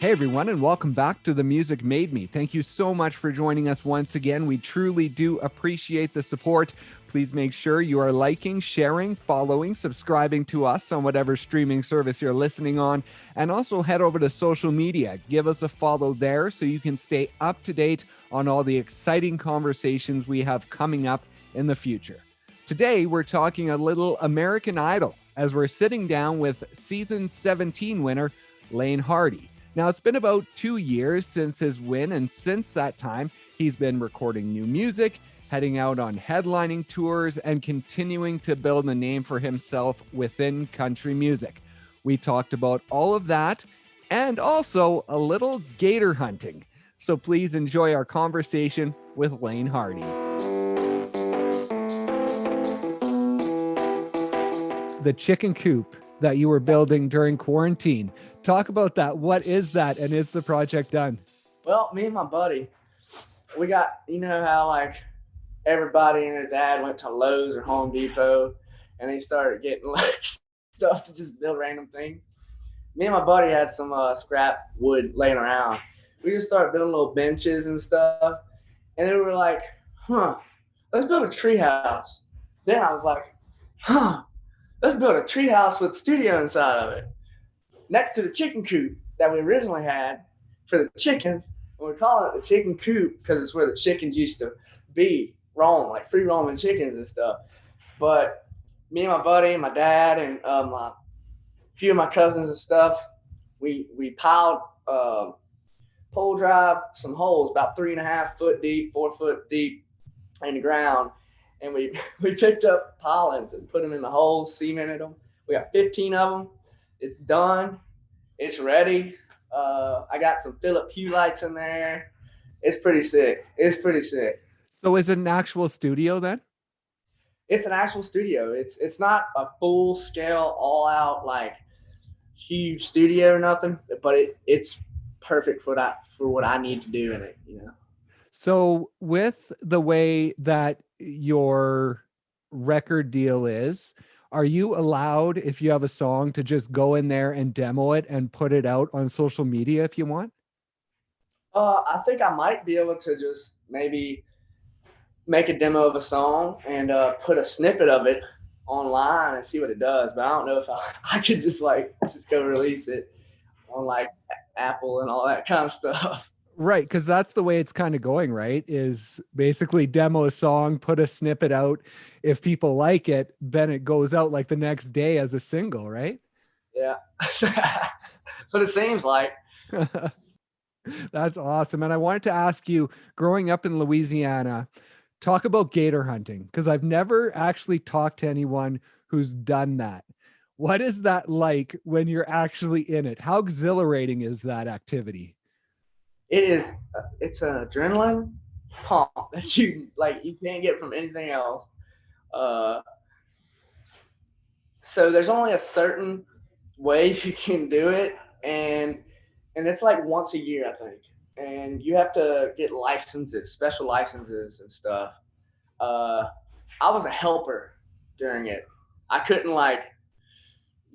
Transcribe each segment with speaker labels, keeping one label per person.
Speaker 1: Hey everyone, and welcome back to The Music Made Me. Thank you so much for joining us once again. We truly do appreciate the support. Please make sure you are liking, sharing, following, subscribing to us on whatever streaming service you're listening on, and also head over to social media. Give us a follow there so you can stay up to date on all the exciting conversations we have coming up in the future. Today, we're talking a little American Idol as we're sitting down with season 17 winner, Laine Hardy. Now, it's been about 2 years since his win, and since that time, he's been recording new music, heading out on headlining tours, and continuing to build a name for himself within country music. We talked about all of that and also a little gator hunting. So please enjoy our conversation with Laine Hardy. The chicken coop that you were building during quarantine. Talk about that. What is that? And is the project done?
Speaker 2: Well, me and my buddy, we got, you know how like everybody and their dad went to Lowe's or Home Depot and they started getting like stuff to just build random things. Me and my buddy had some scrap wood laying around. We just started building little benches and stuff. And then we were like, let's build a tree house. Then I was like, let's build a tree house with a studio inside of it. Next to the chicken coop that we originally had for the chickens. And we call it the chicken coop because it's where the chickens used to be, like free roaming chickens and stuff. But me and my buddy, my dad, and a few of my cousins and stuff, we piled pole drive some holes about 3.5 foot deep, 4 foot deep in the ground. And we picked up pollens and put them in the holes, cemented them. We got 15 of them. It's done. It's ready. I got some Philip Hue lights in there. It's pretty sick.
Speaker 1: So is it an actual studio then?
Speaker 2: It's an actual studio. It's not a full scale, all out like huge studio or nothing, but it's perfect for what I need to do in it, you know.
Speaker 1: So with the way that your record deal is, are you allowed, if you have a song, to just go in there and demo it and put it out on social media if you want?
Speaker 2: I think I might be able to just maybe make a demo of a song and put a snippet of it online and see what it does. But I don't know if I could just go release it on like Apple and all that kind of stuff.
Speaker 1: Right, because that's the way it's kind of going, right? Is basically demo a song, put a snippet out. If people like it, then it goes out like the next day as a single, right?
Speaker 2: Yeah. But it seems like.
Speaker 1: That's awesome. And I wanted to ask you, growing up in Louisiana, talk about gator hunting, because I've never actually talked to anyone who's done that. What is that like when you're actually in it? How exhilarating is that activity?
Speaker 2: It is. It's an adrenaline pump that you can't get from anything else. So there's only a certain way you can do it, and it's like once a year, I think, and you have to get licenses, special licenses and stuff. I was a helper during it. I couldn't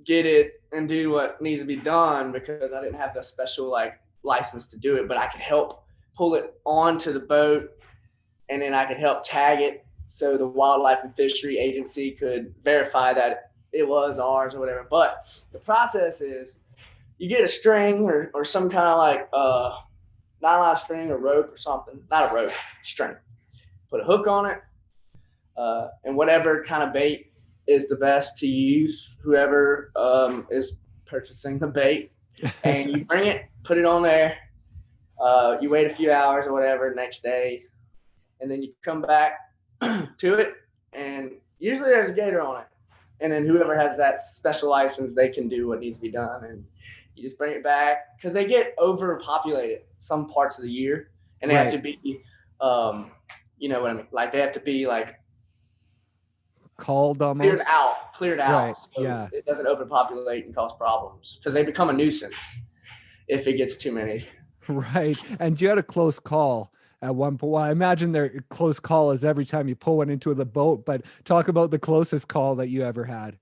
Speaker 2: get it and do what needs to be done because I didn't have the special license to do it, but I could help pull it onto the boat, and then I could help tag it so the Wildlife and Fishery Agency could verify that it was ours or whatever. But the process is you get a string or some kind of nylon string or rope or something. Not a rope, string. Put a hook on it, and whatever kind of bait is the best to use, whoever is purchasing the bait. And you bring it, put it on there. You wait a few hours or whatever next day, and then you come back to it, and usually there's a gator on it. And then whoever has that special license, they can do what needs to be done, and you just bring it back because they get overpopulated some parts of the year, and they have to be, you know what I mean? Like they have to be
Speaker 1: called almost
Speaker 2: cleared out,
Speaker 1: right.
Speaker 2: So
Speaker 1: yeah,
Speaker 2: it doesn't overpopulate and cause problems because they become a nuisance if it gets too many.
Speaker 1: Right. And you had a close call at one point. Well, I imagine their close call is every time you pull one into the boat, but talk about the closest call that you ever had.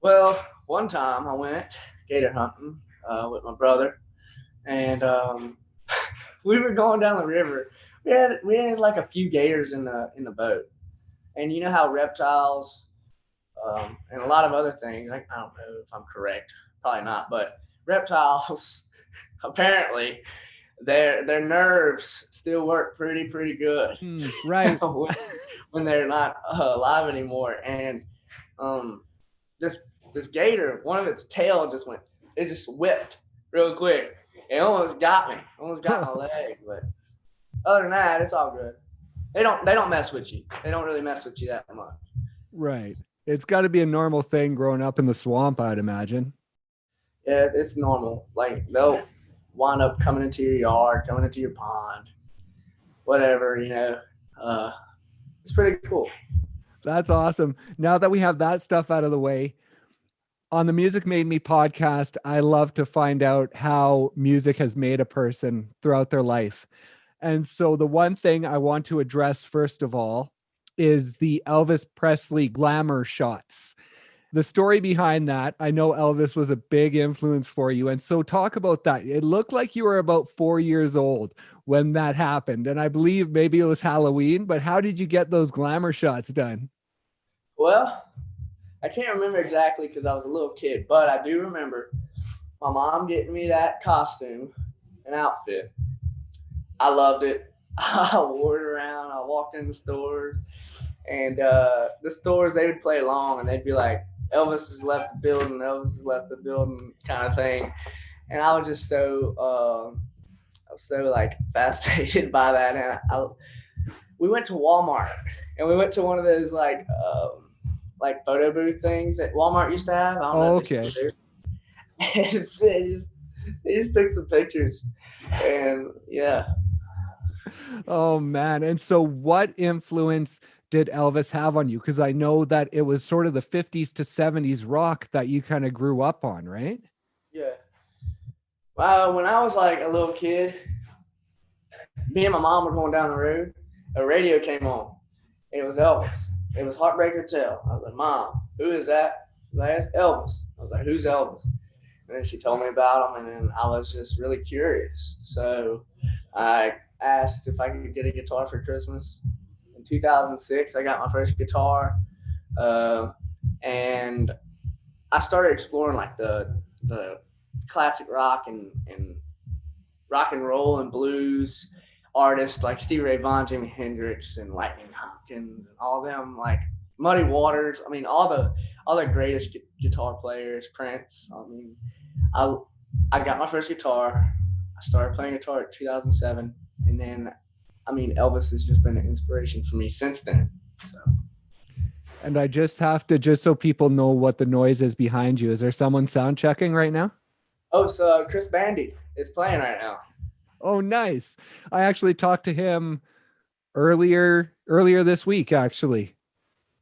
Speaker 2: Well, one time I went gator hunting with my brother, and we were going down the river. We had like a few gators in the boat, and you know how reptiles and a lot of other things. I don't know if I'm correct, probably not, but reptiles apparently their nerves still work pretty good
Speaker 1: Right.
Speaker 2: when they're not alive anymore. And um, this this gator, one of its tail it just whipped real quick. It almost got my leg. But other than that, it's all good. They don't mess with you. They don't really mess with you that much.
Speaker 1: Right. It's got to be a normal thing growing up in the swamp, I'd imagine.
Speaker 2: Yeah, it's normal. Like they'll wind up coming into your yard, coming into your pond, whatever. It's pretty cool.
Speaker 1: That's awesome. Now that we have that stuff out of the way, on the Music Made Me podcast, I love to find out how music has made a person throughout their life. And so the one thing I want to address first of all is the Elvis Presley glamour shots. The story behind that, I know Elvis was a big influence for you. And so talk about that. It looked like you were about 4 years old when that happened. And I believe maybe it was Halloween, but how did you get those glamour shots done?
Speaker 2: Well, I can't remember exactly because I was a little kid, but I do remember my mom getting me that costume and outfit. I loved it. I wore it around. I walked in the stores, and the stores, they would play along, and they'd be like, Elvis has left the building, Elvis has left the building, kind of thing. And I was just I was so like fascinated by that. And we went to Walmart, and we went to one of those like photo booth things that Walmart used to have. I don't know if they
Speaker 1: Okay.
Speaker 2: still do. And they just took some pictures, and yeah.
Speaker 1: Oh man. And so what influence did Elvis have on you? Because I know that it was sort of the 50s to 70s rock that you kind of grew up on, right?
Speaker 2: Yeah. Well, when I was like a little kid, me and my mom were going down the road. A radio came on. And it was Elvis. It was Heartbreak Hotel. I was like, Mom, who is that? She was like, it's Elvis. I was like, who's Elvis? And then she told me about him, and then I was just really curious. So I asked if I could get a guitar for Christmas. In 2006, I got my first guitar, and I started exploring like the classic rock and rock and roll and blues artists like Stevie Ray Vaughan, Jimi Hendrix, and Lightning Hopkins, and all them, like Muddy Waters. I mean, all the greatest guitar players. Prince. I mean, I I got my first guitar. I started playing guitar in 2007, and then I mean, Elvis has just been an inspiration for me since then. So.
Speaker 1: And I just have to, just so people know what the noise is behind you. Is there someone sound checking right now?
Speaker 2: Oh, so Chris Bandy is playing right now.
Speaker 1: Oh, nice. I actually talked to him earlier this week, actually.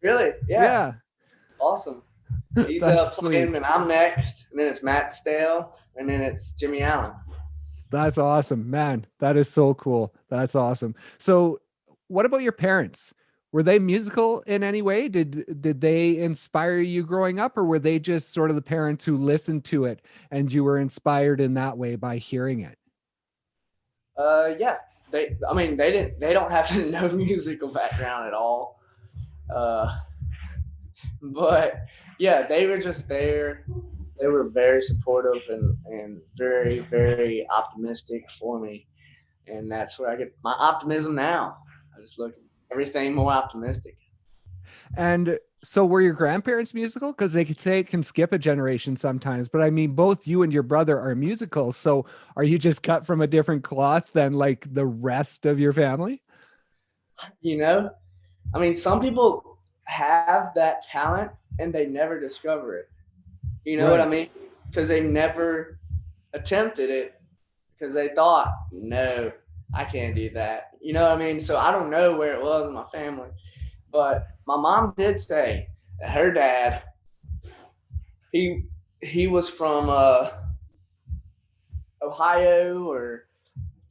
Speaker 2: Really? Yeah.
Speaker 1: Yeah.
Speaker 2: Awesome. He's
Speaker 1: That's
Speaker 2: playing,
Speaker 1: sweet.
Speaker 2: and I'm next, and then it's Matt Stale, and then it's Jimmy Allen.
Speaker 1: That's awesome, man. That is so cool. That's awesome. So, what about your parents? Were they musical in any way? Did they inspire you growing up, or were they just sort of the parents who listened to it and you were inspired in that way by hearing it?
Speaker 2: Yeah. I mean, they don't have to know musical background at all. Uh, but yeah, they were just there. They were very supportive and very, very optimistic for me. And that's where I get my optimism now. I just look at everything more optimistic.
Speaker 1: And so were your grandparents musical? Because they could say it can skip a generation sometimes, but I mean, both you and your brother are musical. So are you just cut from a different cloth than like the rest of your family?
Speaker 2: You know, I mean, some people have that talent and they never discover it. You know what I
Speaker 1: Right.
Speaker 2: mean? Because they never attempted it because they thought, no, I can't do that. You know what I mean? So I don't know where it was in my family, but my mom did say that her dad, he he was from Ohio or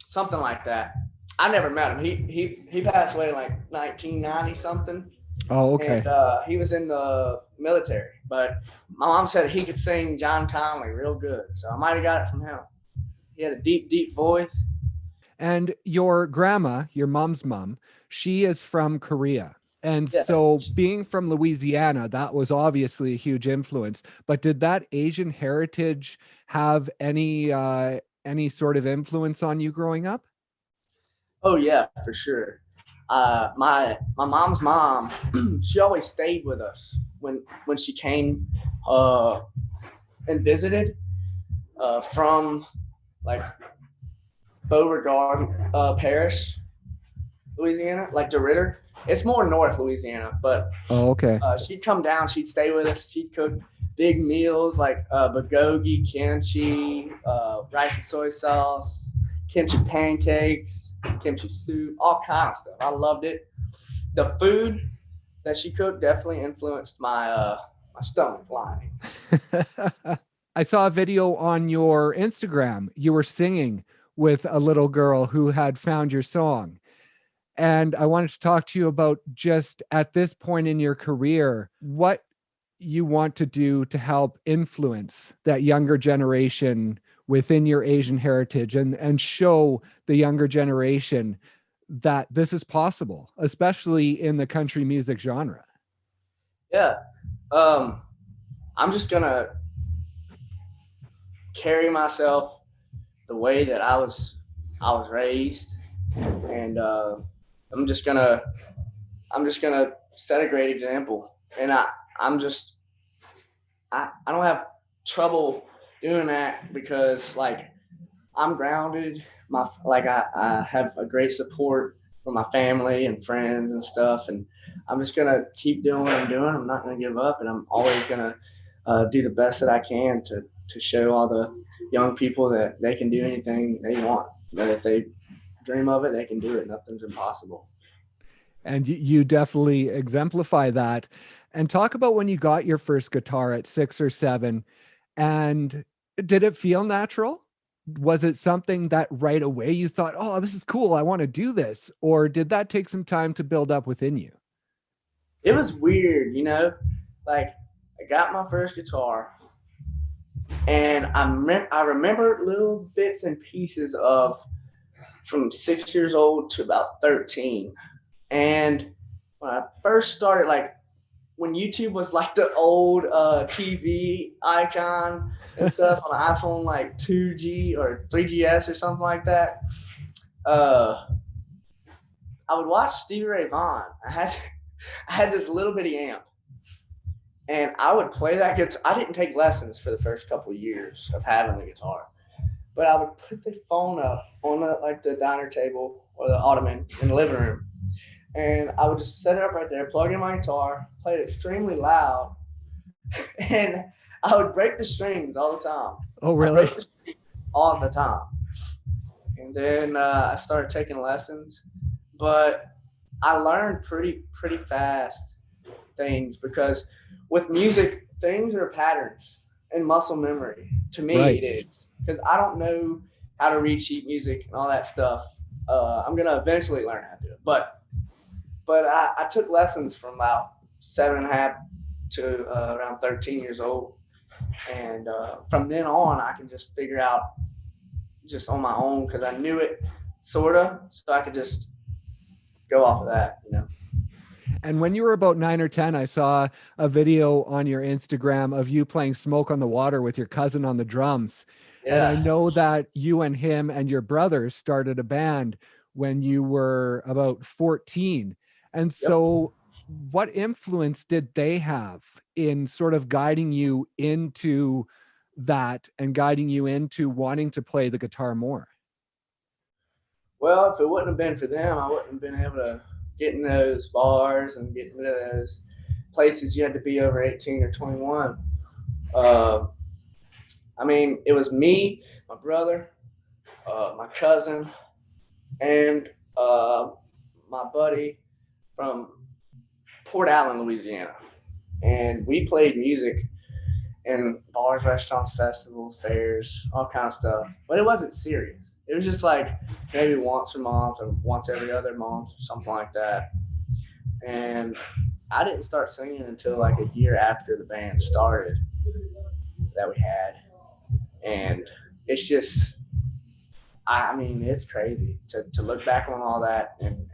Speaker 2: something like that. I never met him. He passed away in like 1990 something,
Speaker 1: Oh,
Speaker 2: and
Speaker 1: okay.
Speaker 2: he was in the military. But my mom said he could sing John Conley real good, so I might have got it from him. He had a deep, deep voice.
Speaker 1: And your grandma, your mom's mom, she is from Korea. And
Speaker 2: Yeah.
Speaker 1: so being from Louisiana, that was obviously a huge influence. But did that Asian heritage have any sort of influence on you growing up?
Speaker 2: Oh yeah, for sure. My mom's mom, she always stayed with us when she came uh, and visited from like Beauregard Parish, Louisiana, like DeRitter. It's more North Louisiana, but
Speaker 1: Oh, okay.
Speaker 2: she'd come down, she'd stay with us, she'd cook big meals like bulgogi, kimchi, rice and soy sauce, kimchi pancakes, kimchi soup, all kind of stuff. I loved it. The food that she cooked definitely influenced my stomach lining.
Speaker 1: I saw a video on your Instagram. You were singing with a little girl who had found your song. And I wanted to talk to you about just at this point in your career, what you want to do to help influence that younger generation within your Asian heritage and show the younger generation that this is possible, especially in the country music genre.
Speaker 2: Yeah. Um, I'm just gonna carry myself the way that I was raised, and I'm just gonna I'm just gonna set a great example. And I'm just I don't have trouble doing that because like I'm grounded. I have a great support from my family and friends and stuff, and I'm just gonna keep doing what I'm doing. I'm not gonna give up, and I'm always gonna do the best that I can to show all the young people that they can do anything they want. That if they dream of it, they can do it. Nothing's impossible.
Speaker 1: And you definitely exemplify that. And talk about when you got your first guitar at 6 or 7. And did it feel natural? Was it something that right away you thought, oh, this is cool, I want to do this? Or did that take some time to build up within you?
Speaker 2: It was weird, like I got my first guitar, and I remember little bits and pieces of from 6 years old to about 13. And when I first started, like when YouTube was like the old TV icon and stuff on an iPhone, like 2G or 3GS or something like that, uh, I would watch Stevie Ray Vaughan. I had this little bitty amp, and I would play that guitar. I didn't take lessons for the first couple of years of having the guitar, but I would put the phone up on the diner table or the ottoman in the living room, and I would just set it up right there, plug in my guitar, play it extremely loud, and I would break the strings all the time.
Speaker 1: Oh,
Speaker 2: I
Speaker 1: really?
Speaker 2: break the strings all the time, and then I started taking lessons, but I learned pretty fast things because with music, things are patterns and muscle memory. To me,
Speaker 1: Right.
Speaker 2: it is because I don't know how to read sheet music and all that stuff. I'm gonna eventually learn how to do it, but I took lessons from about 7.5 to around 13 years old, and from then on, I can just figure out just on my own because I knew it sorta, so I could just go off of that.
Speaker 1: And when you were about 9 or 10, I saw a video on your Instagram of you playing Smoke on the Water with your cousin on the drums. And I
Speaker 2: Yeah.
Speaker 1: know that you and him and your brother started a band when you were about 14. And
Speaker 2: Yep.
Speaker 1: so, what influence did they have in sort of guiding you into that and guiding you into wanting to play the guitar more?
Speaker 2: Well, if it wouldn't have been for them, I wouldn't have been able to get in those bars and get into those places you had to be over 18 or 21. Uh, I mean, it was me, my brother, my cousin, and my buddy from Port Allen, Louisiana. And we played music in bars, restaurants, festivals, fairs, all kind of stuff. But it wasn't serious. It was just like maybe once a month or once every other month, something like that. And I didn't start singing until like a year after the band started that we had. And it's just I mean, it's crazy to look back on all that and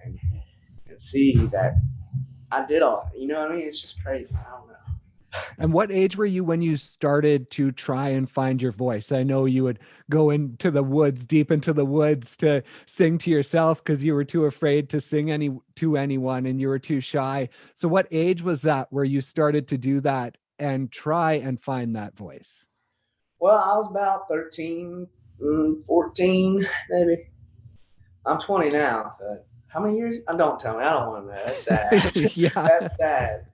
Speaker 2: see that I did all. You know what I mean? It's just crazy. I don't know.
Speaker 1: And what age were you when you started to try and find your voice? I know you would go into the woods, deep into the woods to sing to yourself because you were too afraid to sing to anyone and you were too shy. So what age was that where you started to do that and try and find that voice?
Speaker 2: Well, I was about 13, 14, maybe. I'm 20 now. So how many years? Don't tell me. I don't want to know. That's sad.
Speaker 1: Yeah.
Speaker 2: That's sad.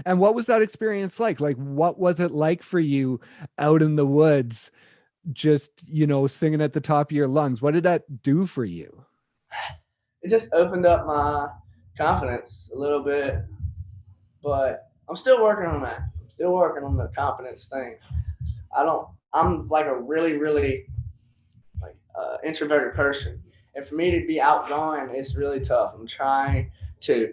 Speaker 1: And what was that experience like? Like, what was it like for you out in the woods, just, singing at the top of your lungs? What did that do for you?
Speaker 2: It just opened up my confidence a little bit, but I'm still working on that. I'm still working on the confidence thing. I'm like a really, really like introverted person. And for me to be outgoing, it's really tough. I'm trying to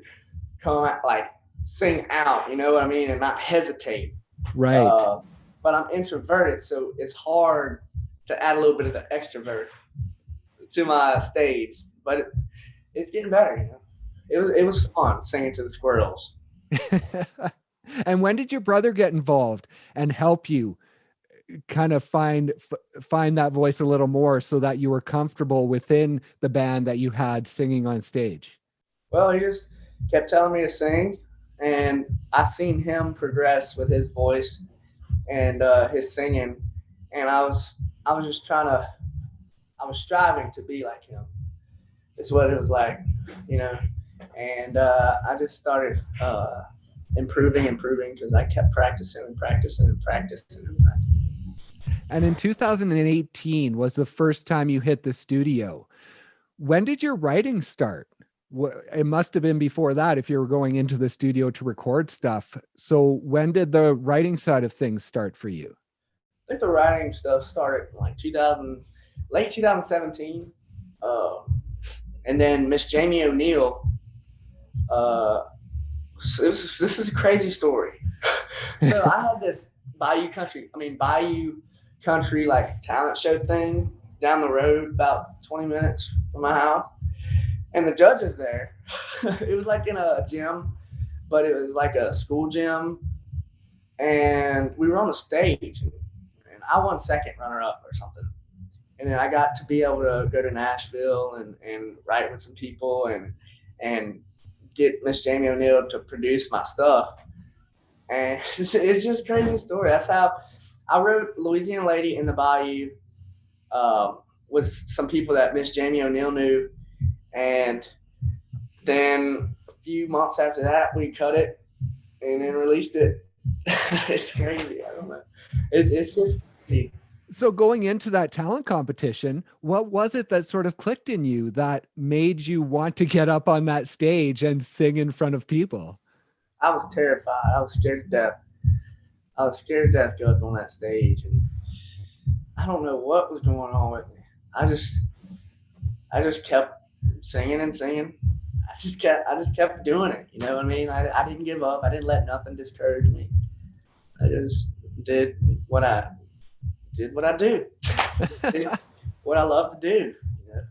Speaker 2: come out, like sing out, you know what I mean, and not hesitate.
Speaker 1: Right.
Speaker 2: Uh, but I'm introverted, so it's hard to add a little bit of the extrovert to my stage. But it's getting better, you know. It was fun singing to the squirrels.
Speaker 1: And when did your brother get involved and help you kind of find that voice a little more so that you were comfortable within the band that you had singing on stage?
Speaker 2: Well, he just kept telling me to sing, and I seen him progress with his voice and his singing, and I was just I was striving to be like him. It's what it was like, you know. And I just started improving because I kept practicing and practicing and practicing and practicing.
Speaker 1: And in 2018 was the first time you hit the studio. When did your writing start? It must have been before that if you were going into the studio to record stuff. So when did the writing side of things start for you?
Speaker 2: I think the writing stuff started in like 2000, late 2017. Uh, and then Miss Jamie O'Neill, uh, this is a crazy story. So I had this Bayou Country like talent show thing down the road about 20 minutes from my house. And the judge is there. It was like in a gym, but it was like a school gym. And we were on the stage, and I won second runner up or something. And then I got to be able to go to Nashville and write with some people and get Miss Jamie O'Neill to produce my stuff. And it's just a crazy story. That's how I wrote Louisiana Lady in the Bayou with some people that Miss Jamie O'Neill knew. And then a few months after that, we cut it and then released it. It's crazy. I don't know. It's just crazy.
Speaker 1: So going into that talent competition, what was it that sort of clicked in you that made you want to get up on that stage and sing in front of people?
Speaker 2: I was terrified. I was scared to death. I was scared to death going up on that stage, and I don't know what was going on with me. I just kept singing and singing. I just kept doing it. You know what I mean? I didn't give up. I didn't let nothing discourage me. I just did what I do. Did what I love to do. You know?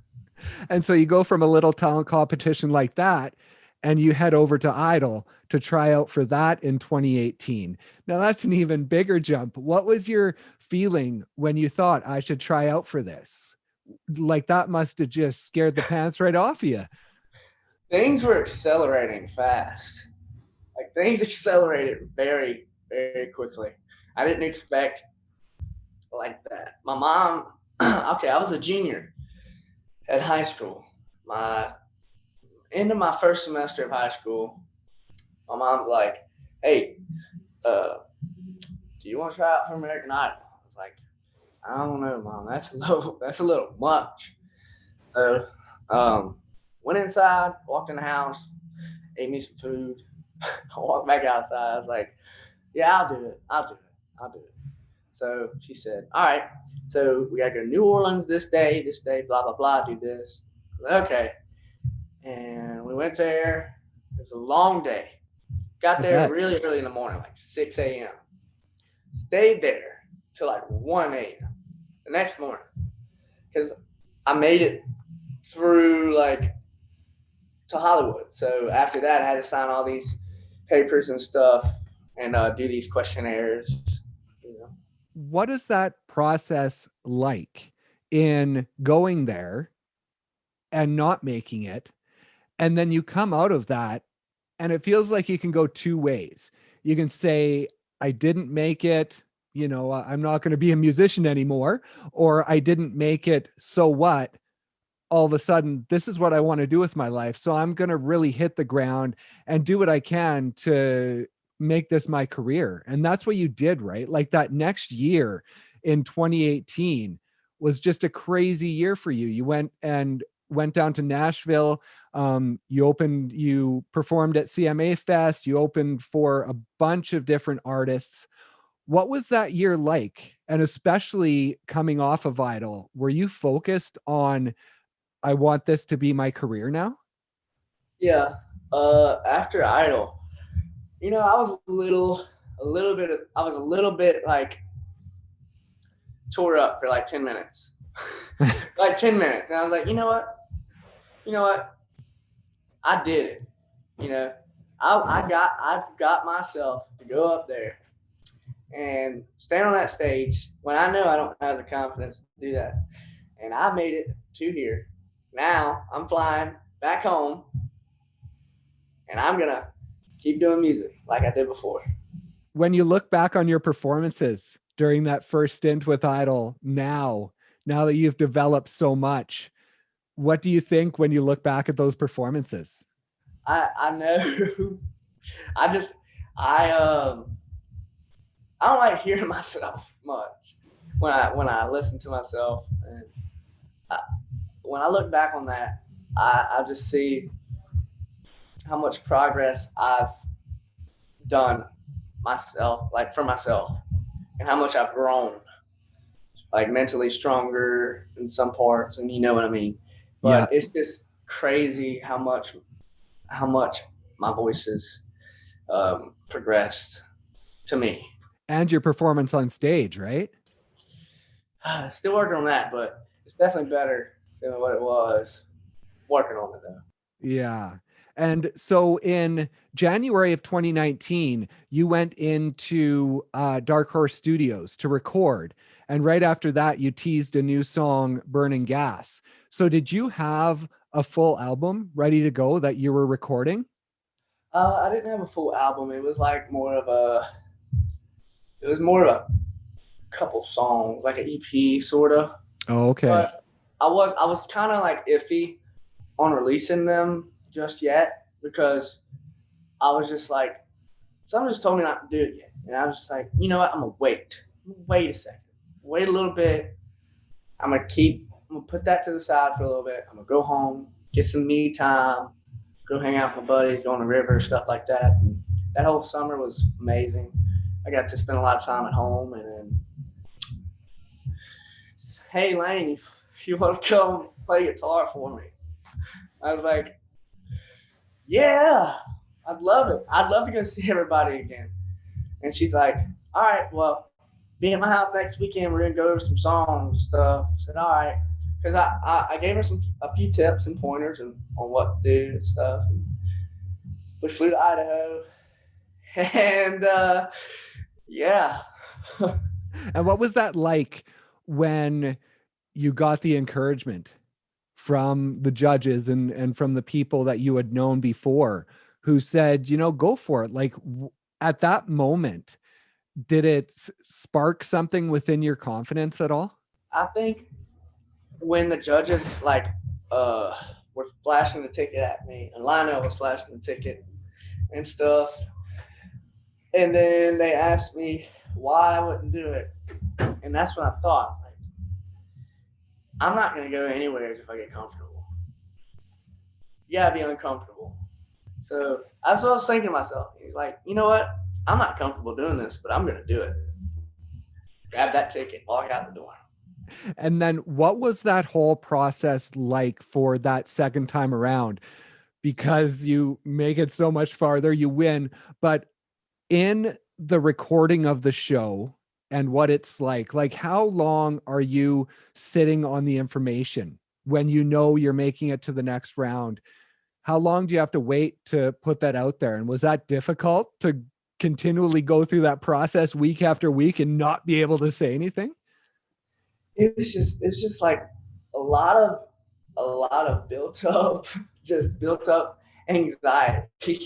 Speaker 1: And so you go from a little talent competition like that and you head over to Idol to try out for that in 2018. Now that's an even bigger jump. What was your feeling when you thought I should try out for this? Like that must have just scared the pants right off you.
Speaker 2: Things were accelerating fast. Like things accelerated very, very quickly. I didn't expect like that. My mom, okay, I was a junior at high school. My end of my first semester of high school, my mom's like, "Hey, do you want to try out for American Idol?" I was like, "I don't know, Mom. That's a little much." So, went inside, walked in the house, ate me some food. I walked back outside. I was like, "Yeah, I'll do it. I'll do it." So she said, "All right. So we got to go to New Orleans this day, blah, blah, blah, do this." Okay. And we went there. It was a long day. Got there really early in the morning, like 6 a.m. Stayed there till like 1 a.m. the next morning. Because I made it through like to Hollywood. So after that, I had to sign all these papers and stuff and do these questionnaires. You know.
Speaker 1: What is that process like in going there and not making it? And then you come out of that, and it feels like you can go two ways. You can say, I didn't make it, I'm not going to be a musician anymore, or I didn't make it. So what? All of a sudden, this is what I want to do with my life. So I'm going to really hit the ground and do what I can to make this my career. And that's what you did, right? Like that next year in 2018 was just a crazy year for you. You went down to Nashville. You performed at CMA Fest. You opened for a bunch of different artists. What was that year like? And especially coming off of Idol, were you focused on, I want this to be my career now?
Speaker 2: Yeah. After Idol, I was I was a little bit like tore up for like 10 minutes, like 10 minutes. And I was like, you know what? I did it. You know, I got myself to go up there and stand on that stage when I know I don't have the confidence to do that. And I made it to here. Now I'm flying back home and I'm going to keep doing music like I did before.
Speaker 1: When you look back on your performances during that first stint with Idol, now that you've developed so much, what do you think when you look back at those performances?
Speaker 2: I know. I just I don't like hearing myself much when I listen to myself, and I, when I look back on that, I just see how much progress I've done myself, like for myself, and how much I've grown, like mentally stronger in some parts, and you know what I mean.
Speaker 1: Yeah.
Speaker 2: But it's just crazy how much my voice has progressed to me.
Speaker 1: And your performance on stage, right?
Speaker 2: Still working on that, but it's definitely better than what it was. Working on it though.
Speaker 1: Yeah. And so in January of 2019, you went into Dark Horse Studios to record. And right after that, you teased a new song, Burning Gas. So did you have a full album ready to go that you were recording?
Speaker 2: I didn't have a full album. It was more of a couple songs, like an EP sort of.
Speaker 1: Oh, okay.
Speaker 2: But I was kind of like iffy on releasing them just yet because I was just like, someone just told me not to do it yet, and I was just like, you know what? I'm gonna wait. Wait a second. Wait a little bit. I'm gonna put that to the side for a little bit. I'm gonna go home, get some me time, go hang out with my buddies, go on the river, stuff like that. And that whole summer was amazing. I got to spend a lot of time at home, and then, hey Laine, if you want to come play guitar for me, I was like, yeah, I'd love it. I'd love to go see everybody again. And she's like, all right, well, be at my house next weekend. We're gonna go over some songs and stuff. I said, all right, because I gave her a few tips and pointers on what to do and stuff. And we flew to Idaho, and yeah.
Speaker 1: And what was that like when you got the encouragement from the judges and from the people that you had known before who said, go for it? Like at that moment, did it spark something within your confidence at all?
Speaker 2: I think when the judges were flashing the ticket at me, and Lionel was flashing the ticket and stuff, and then they asked me why I wouldn't do it, and that's when I thought, I was like, I'm not gonna go anywhere if I get comfortable. You gotta be uncomfortable. So that's what I was thinking to myself. He's like, you know what? I'm not comfortable doing this, but I'm gonna do it. Grab that ticket, walk out the door.
Speaker 1: And then what was that whole process like for that second time around? Because you make it so much farther, you win, but in the recording of the show and what it's like how long are you sitting on the information when you know you're making it to the next round? How long do you have to wait to put that out there? And was that difficult to continually go through that process week after week and not be able to say anything?
Speaker 2: It's just like a lot of built up anxiety.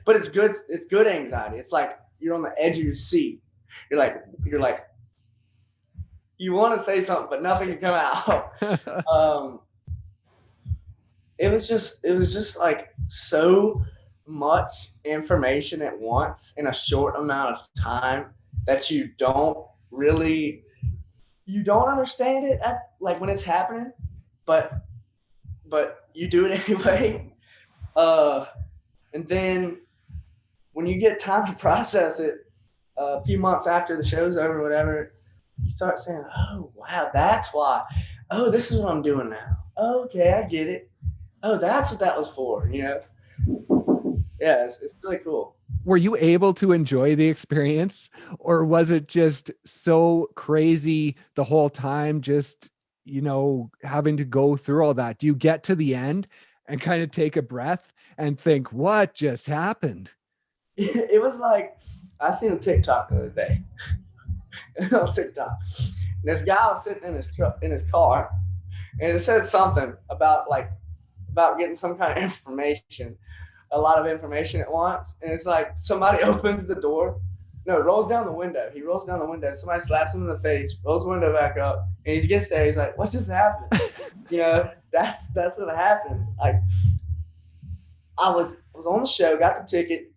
Speaker 2: But it's good anxiety. It's like you're on the edge of your seat. You're like you want to say something, but nothing can come out. um, it was just like so much information at once in a short amount of time that you don't understand it like when it's happening, but you do it anyway. And then when you get time to process it, a few months after the show's over, or whatever, you start saying, "Oh wow, that's why. Oh, this is what I'm doing now. Okay, I get it. Oh, that's what that was for." Yeah, it's really cool.
Speaker 1: Were you able to enjoy the experience, or was it just so crazy the whole time, just, having to go through all that? Do you get to the end and kind of take a breath and think, what just happened?
Speaker 2: It was like I seen a TikTok the other day on TikTok. And this guy was sitting in his car, and it said something about getting some kind of information, a lot of information at once. And it's like somebody opens the door. No, rolls down the window. He rolls down the window. Somebody slaps him in the face, rolls the window back up, and he gets there. He's like, "What just happened?" That's what happened. Like I was on the show, got the ticket,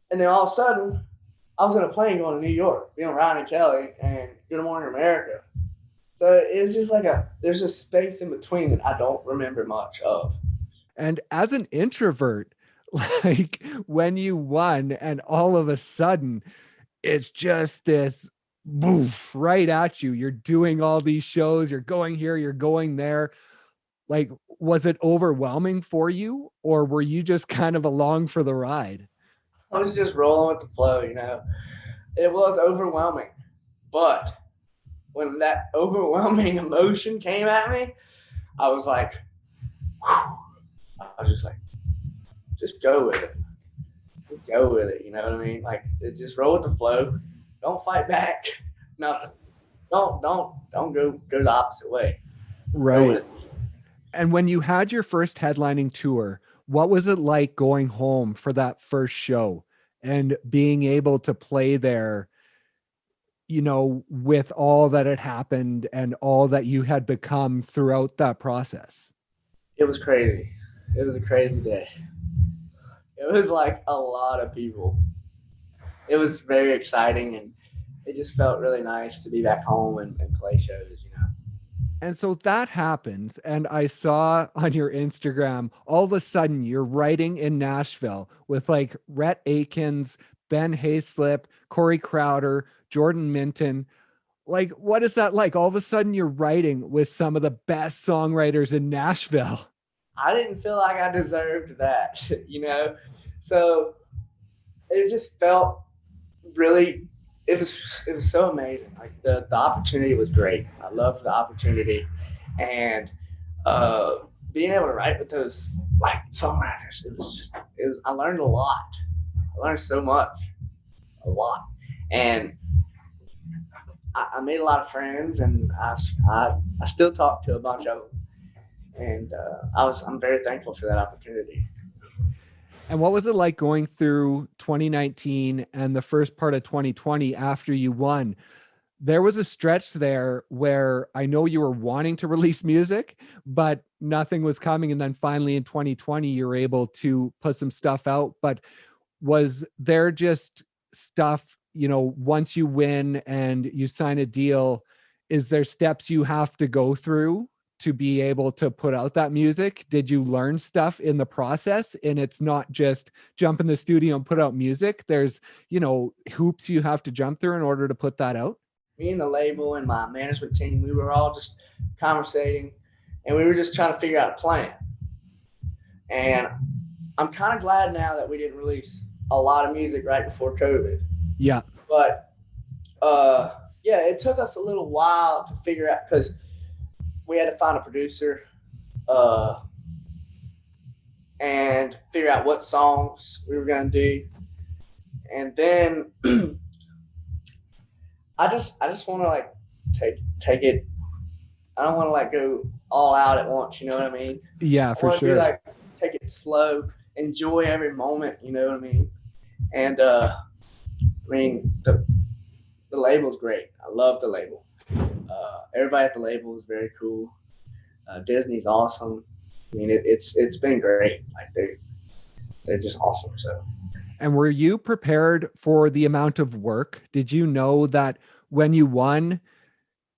Speaker 2: and then all of a sudden, I was in a plane going to New York, being Ryan and Kelly and Good Morning America. So it was just like there's a space in between that I don't remember much of.
Speaker 1: And as an introvert, like when you won and all of a sudden it's just this boof right at you, you're doing all these shows, you're going here, you're going there. Like, was it overwhelming for you, or were you just kind of along for the ride?
Speaker 2: I was just rolling with the flow. It was overwhelming, but when that overwhelming emotion came at me, I was like, whew. I was just like, just go with it. Just go with it. You know what I mean? Like, just roll with the flow. Don't fight back. Nothing. Don't go the opposite way.
Speaker 1: Right. And when you had your first headlining tour, what was it like going home for that first show and being able to play there, with all that had happened and all that you had become throughout that process?
Speaker 2: It was crazy. It was a crazy day. It was like a lot of people. It was very exciting, and it just felt really nice to be back home and play shows.
Speaker 1: And so that happens. And I saw on your Instagram, all of a sudden you're writing in Nashville with like Rhett Akins, Ben Hayslip, Corey Crowder, Jordan Minton. Like, what is that like? All of a sudden you're writing with some of the best songwriters in Nashville.
Speaker 2: I didn't feel like I deserved that. So it just felt really, it was so amazing. Like the opportunity was great. I loved the opportunity, and being able to write with those like songwriters, I learned a lot. I learned so much, a lot, and I made a lot of friends, and I still talk to a bunch of them, and I'm very thankful for that opportunity.
Speaker 1: And what was it like going through 2019 and the first part of 2020 after you won? There was a stretch there where I know you were wanting to release music, but nothing was coming. And then finally in 2020, you were able to put some stuff out. But was there just stuff, once you win and you sign a deal, is there steps you have to go through to be able to put out that music? Did you learn stuff in the process? And it's not just jump in the studio and put out music. There's, hoops you have to jump through in order to put that out.
Speaker 2: Me and the label and my management team, we were all just conversating, and we were just trying to figure out a plan. And I'm kind of glad now that we didn't release a lot of music right before COVID.
Speaker 1: Yeah.
Speaker 2: But it took us a little while to figure out, because we had to find a producer uh, and figure out what songs we were going to do. And then I just want to like take it. I don't want to like go all out at once. You know what I mean?
Speaker 1: Yeah,
Speaker 2: I
Speaker 1: for
Speaker 2: want to be
Speaker 1: sure.
Speaker 2: like take it slow, enjoy every moment. You know what I mean? And I mean the label's great. I love the label. Everybody at the label is very cool. Disney's awesome. I mean, it's been great. Like they're just awesome. So
Speaker 1: And were you prepared for the amount of work? Did you know that when you won,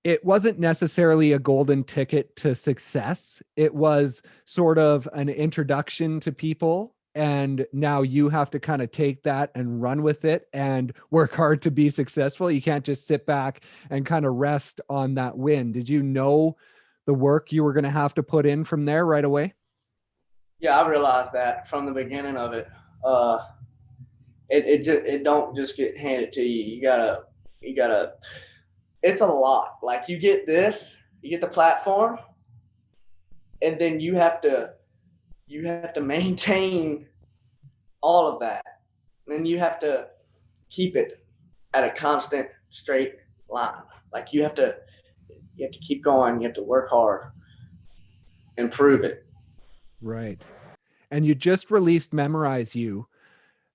Speaker 1: it wasn't necessarily a golden ticket to success? It was sort of an introduction to people. And now you have to kind of take that and run with it and work hard to be successful. You can't just sit back and kind of rest on that win. Did you know the work you were going to have to put in from there right away?
Speaker 2: yeah, I realized that from the beginning of it. Uh, it don't just get handed to you. You gotta. It's a lot. Like you get the platform, and then you have to maintain all of that, and you have to keep it at a constant straight line. Like you have to keep going. You have to work hard, improve it.
Speaker 1: Right. And you just released Memorize You.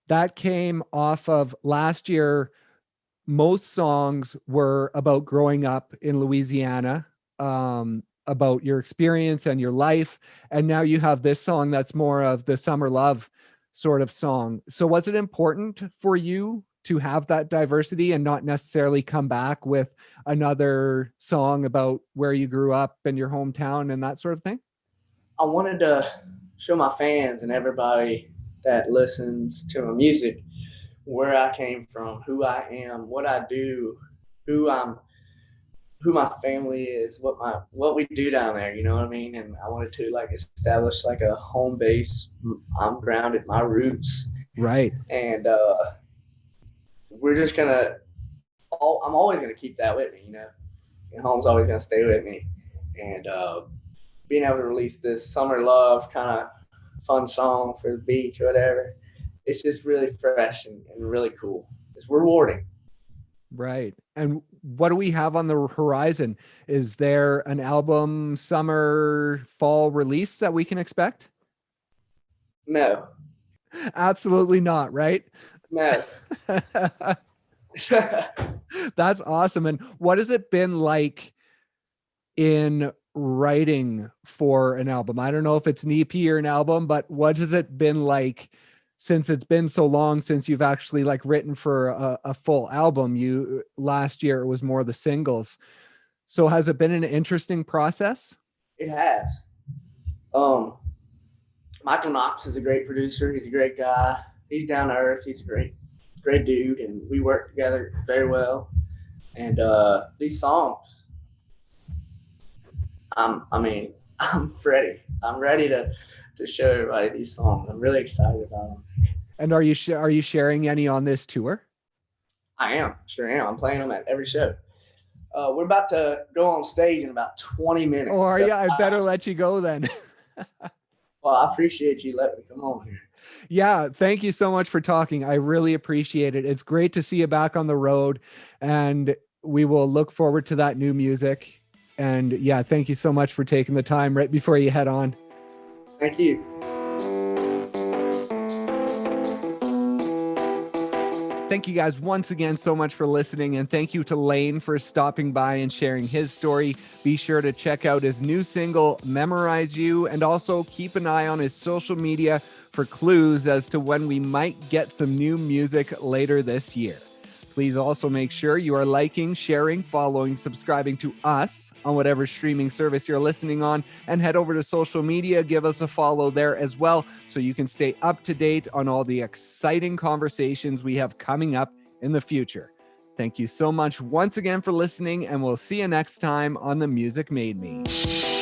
Speaker 1: That came off of last year. Most songs were about growing up in Louisiana, about your experience and your life. And now you have this song that's more of the summer love sort of song. So was it important for you to have that diversity and not necessarily come back with another song about where you grew up and your hometown and that sort of thing?
Speaker 2: I wanted to show my fans and everybody that listens to my music where I came from, who I am, what I do, who I'm, who my family is, what we do down there. You know what I mean? And I wanted to like establish like a home base. I'm grounded, my roots,
Speaker 1: Right.
Speaker 2: and we're just gonna. I'm always gonna keep that with me. You know, and home's always gonna stay with me, and being able to release this summer love kind of fun song for the beach or whatever, it's just really fresh and really cool. It's rewarding.
Speaker 1: Right. And what do we have on the horizon? Is there an album, summer, fall release that we can expect?
Speaker 2: No,
Speaker 1: Absolutely not, right?
Speaker 2: no.
Speaker 1: That's awesome. And what has it been like in writing for an album? I don't know if it's an EP or an album, but what has it been like since it's been so long since you've actually like written for a full album? You last year it was more the singles. So has it been an interesting process?
Speaker 2: It has. Um, Michael Knox is a great producer. He's a great guy. He's down to earth. He's a great dude, and we work together very well. And these songs, I mean, I'm ready. I'm ready to show everybody these songs. I'm really excited about them.
Speaker 1: And are you sharing any on this tour?
Speaker 2: I am, sure am. I'm playing them at every show. We're about to go on stage in about 20 minutes.
Speaker 1: Oh, are
Speaker 2: So,
Speaker 1: you? I better let you go then.
Speaker 2: well, I appreciate you letting me come on here.
Speaker 1: Yeah, thank you so much for talking. I really appreciate it. It's great to see you back on the road, and we will look forward to that new music. And yeah, thank you so much for taking the time right before you head on.
Speaker 2: Thank you.
Speaker 1: Thank you guys once again so much for listening, and thank you to Laine for stopping by and sharing his story. Be sure to check out his new single, Memorize You, and also keep an eye on his social media for clues as to when we might get some new music later this year. Please also make sure you are liking, sharing, following, subscribing to us on whatever streaming service you're listening on, and head over to social media, give us a follow there as well, so you can stay up to date on all the exciting conversations we have coming up in the future. Thank you so much once again for listening, and we'll see you next time on The Music Made Me.